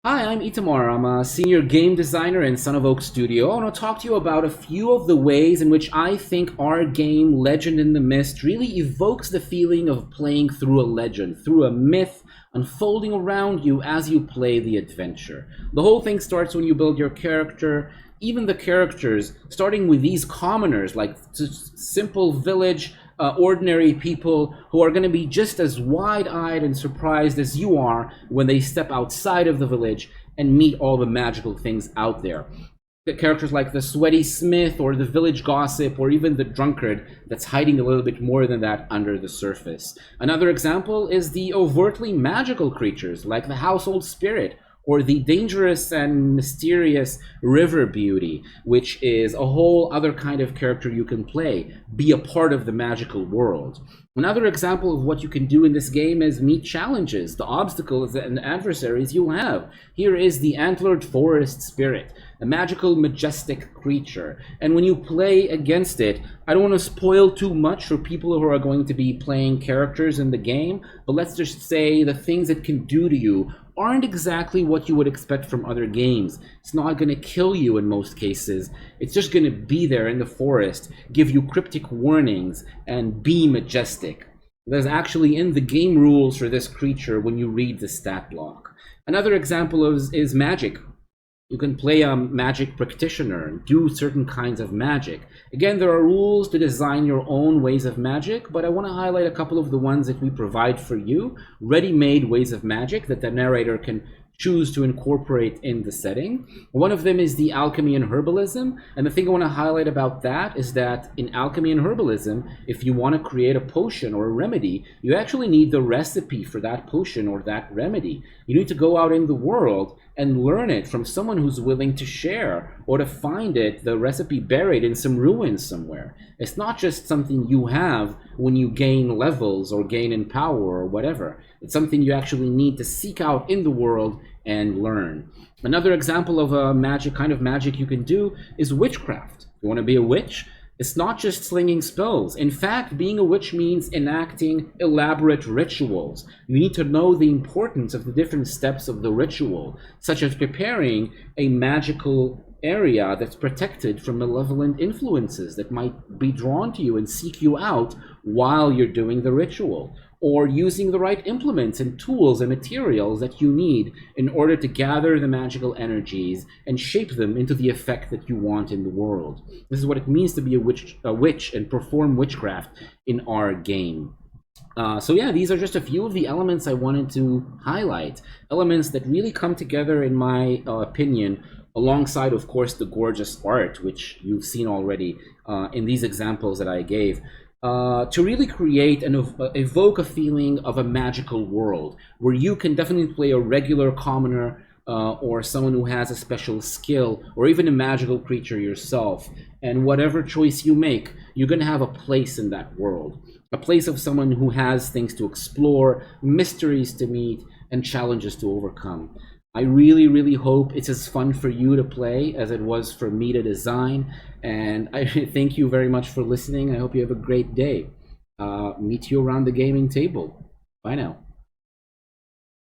Hi, I'm Itamar. I'm a senior game designer in Son of Oak Studio. I want to talk to you about a few of the ways in which I think our game, Legend in the Mist, really evokes the feeling of playing through a legend, through a myth unfolding around you as you play the adventure. The whole thing starts when you build your character. Even the characters, starting with these commoners, like simple village ordinary people who are going to be just as wide-eyed and surprised as you are when they step outside of the village and meet all the magical things out there. The characters like the sweaty smith or the village gossip or even the drunkard that's hiding a little bit more than that under the surface. Another example is the overtly magical creatures like the household spirit or the dangerous and mysterious river beauty, which is a whole other kind of character you can play, be a part of the magical world. Another example of what you can do in this game is meet challenges, the obstacles and adversaries you'll have. Here is the antlered forest spirit, a magical, majestic creature. And when you play against it, I don't want to spoil too much for people who are going to be playing characters in the game, but let's just say the things it can do to you aren't exactly what you would expect from other games. It's not going to kill you in most cases. It's just going to be there in the forest, give you cryptic warnings, and be majestic. There's actually in the game rules for this creature when you read the stat block. Another example is magic. You can play a magic practitioner and do certain kinds of magic. Again, there are rules to design your own ways of magic, but I want to highlight a couple of the ones that we provide for you, ready-made ways of magic that the narrator can choose to incorporate in the setting. One of them is the alchemy and herbalism, and the thing I want to highlight about that is that in alchemy and herbalism, if you want to create a potion or a remedy, you actually need the recipe for that potion or that remedy. You need to go out in the world and learn it from someone who's willing to share, or to find it, the recipe buried in some ruins somewhere. It's not just something you have when you gain levels or gain in power or whatever. It's something you actually need to seek out in the world and learn. Another example of a kind of magic you can do is witchcraft. You want to be a witch? It's not just slinging spells. In fact, being a witch means enacting elaborate rituals. You need to know the importance of the different steps of the ritual, such as preparing a magical area that's protected from malevolent influences that might be drawn to you and seek you out while you're doing the ritual, or using the right implements and tools and materials that you need in order to gather the magical energies and shape them into the effect that you want in the world. This is what it means to be a witch and perform witchcraft in our game. So yeah, these are just a few of the elements I wanted to highlight. Elements that really come together, in my opinion, alongside, of course, the gorgeous art, which you've seen already in these examples that I gave. To really create and evoke a feeling of a magical world where you can definitely play a regular commoner or someone who has a special skill, or even a magical creature yourself. And whatever choice you make, you're going to have a place in that world. A place of someone who has things to explore, mysteries to meet, and challenges to overcome. I really, really hope it's as fun for you to play as it was for me to design. And I thank you very much for listening. I hope you have a great day. Meet you around the gaming table. Bye now.